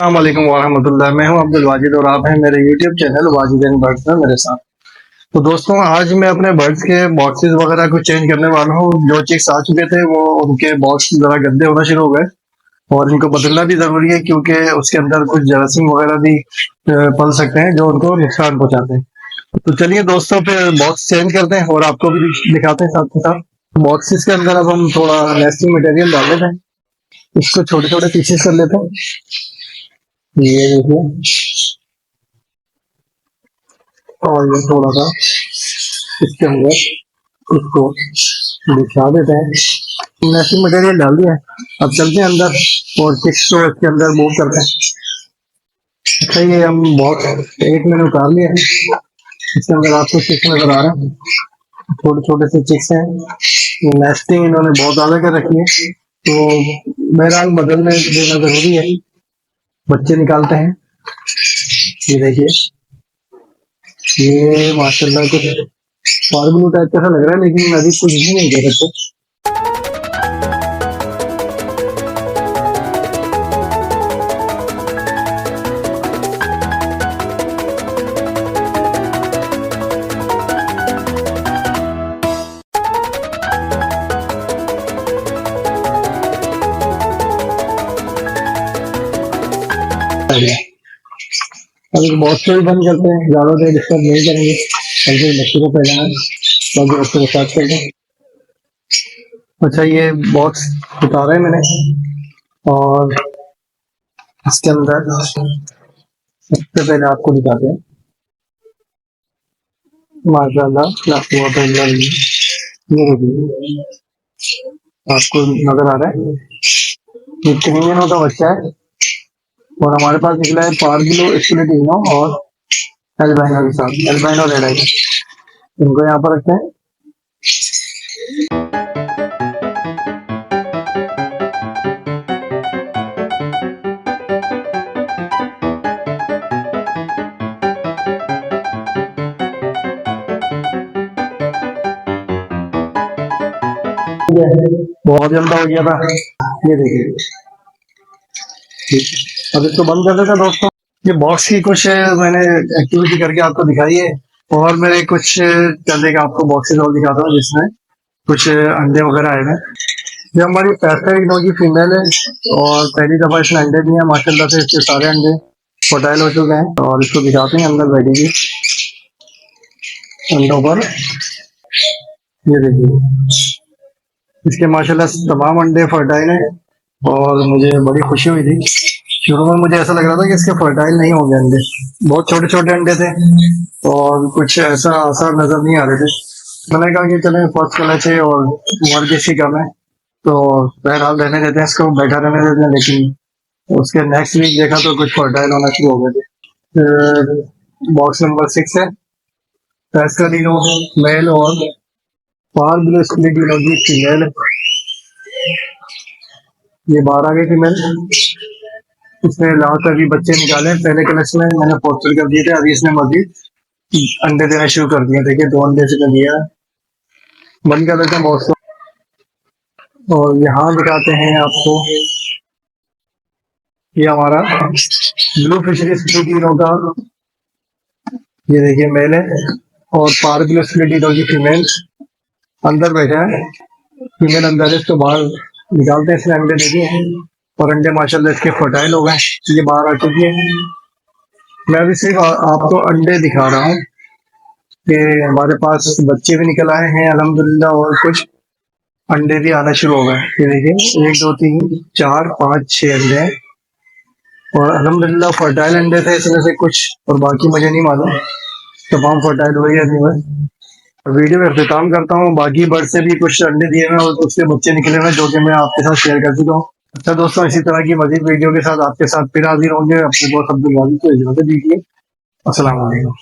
अस्सलामुअलैकुम वरहमतुल्लाह। मैं हूं अब्दुल वाजिद और आप हैं मेरे YouTube channel Wajid and birds में मेरे साथ। तो दोस्तों, आज मैं अपने बर्ड्स के बॉक्सेस वगैरह को चेंज करने वाला हूं। जो चिक्स आ चुके थे वो उनके बॉक्स जरा गंदे होना शुरू हो गए और इनको बदलना भी जरूरी है, क्योंकि उसके अंदर कुछ जरासीम वगैरह भी पल सकते हैं जो उनको नुकसान पहुंचाते हैं। तो चलिए दोस्तों, फिर बॉक्स चेंज करते हैं और आपको भी दिखाते हैं साथ के साथ। बॉक्सेस के अंदर अब हम थोड़ा नेस्टिंग मटेरियल डाल लेते हैं। इसको छोटे छोटे पीसेस कर लेते हैं। ये देखिए, और ये थोड़ा सा इसके अंदर इसको बिछा देते हैं। नेस्टिंग मटेरियल डाल दिया है। अब चलते हैं अंदर और चिक्स को इसके अंदर मूव करते हैं। अच्छा, ये हम बॉक्स एक मैंने उतार लिया है। इसके अंदर आपको चिक्स नजर आ रहे हैं, छोटे छोटे से चिक्स हैं। नेस्टिंग इन्होंने बहुत ज्यादा कर रखी है, तो बहरहाल बदलने देना जरूरी है। बच्चे निकालते हैं। ये देखिए, ये माशाल्लाह कुछ फॉर्मूला टाइप का लग रहा है, लेकिन अभी कुछ भी नहीं दे सकते। अब इस बॉक्स को भी बंद करते हैं, ज्यादा देर डिस्टर्ब नहीं करेंगे, बल्कि बच्चे को पहचाना बाकी बच्चे को साथ करते हैं। अच्छा, ये बॉक्स उतारा है मैंने और इसके अंदर सबसे पहले आपको दिखाते हैं। माशाल्लाह आपको वाटर ये देखिए, आपको नजर आ रहा है, ये कहीं का बच्चा है और हमारे पास निकला है पार्गिलो स्कुलेटिनो और एल्बाइनो के साथ, एल्बाइनो रेड आई। इनको यहाँ पर रखते हैं। बहुत जल्दा हो गया था, ये देखिए। अब इसको बंद कर देते हैं दोस्तों। ये बॉक्स की कुछ मैंने एक्टिविटी करके आपको दिखाई है, और मेरे कुछ चलने का आपको बॉक्सेस और दिखाता हूँ जिसमें कुछ अंडे वगैरह आए हैं। ये हमारी पैस्टर की फीमेल है और पहली दफा इसने अंडे दिए हैं। माशाल्लाह से इसके सारे अंडे फर्टाइल हो चुके हैं और इसको दिखाते हैं अंदर बैठेगी अंडों पर। ये देखिए, इसके माशाल्लाह तमाम अंडे फर्टाइल हैं और मुझे बड़ी खुशी हुई थी। शुरू में मुझे ऐसा लग रहा था कि इसके फर्टाइल नहीं होंगे अंडे, बहुत छोटे छोटे अंडे थे और कुछ ऐसा असर नजर नहीं आ रहे थे। मैंने कहा कि चले फर्स्ट क्लच है और उम्र किसी कम है, तो बहरहाल रहने देते हैं, इसको बैठा रहने देते हैं। लेकिन उसके नेक्स्ट वीक देखा तो कुछ फर्टाइल होना शुरू हो गए थे। बॉक्स नंबर 6 है, पैस्कलिनो मेल और पार्बलो स्प्लिटिनो की फीमेल। ये 12 के फीमेल, इसने लास्ट अभी बच्चे निकाले हैं। पहले क्लच में मैंने पोस्टर कर दिए थे, अभी इसने मजीद अंडे देना शुरू कर दिए। देखिए, 2 अंडे से दिया। बंद कर देते हैं बॉक्स को और यहाँ दिखाते हैं आपको। ये हमारा ब्लू फिशरी स्प्लिटिनो का, ये देखिए मेल है, और पार्बलो स्प्लिटिनो की फीमेल अंदर बैठा है। फीमेल अंदर है, इसको बाहर निकालते हैं। इसने अंडे दे दिए हैं और अंडे माशाल्लाह इसके फर्टाइल हो गए, ये बाहर आ चुकी है। मैं अभी सिर्फ आपको अंडे दिखा रहा हूँ कि हमारे पास बच्चे भी निकल आए हैं अल्हम्दुलिल्लाह, और कुछ अंडे भी आना शुरू हो गए। ये देखिए, 1 2 3 4 5 6 अंडे हैं और अल्हम्दुलिल्लाह फर्टाइल अंडे थे इसमें से कुछ, और बाकी मुझे नहीं मालूम तमाम फर्टाइल हुए या नहीं हुए। वीडियो में अख्तिताम करता हूँ। बाकी बर्ड से भी कुछ अंडे दिए हुए और उसके बच्चे निकले हुए जो कि मैं आपके साथ शेयर कर चुका हूँ। अच्छा दोस्तों, इसी तरह की मजीद वीडियो के साथ आपके साथ फिर हाजिर होंगे। अपने दोस्त अब्दुल वाजिद को इजाजत दीजिए। अस्सलाम वालेकुम।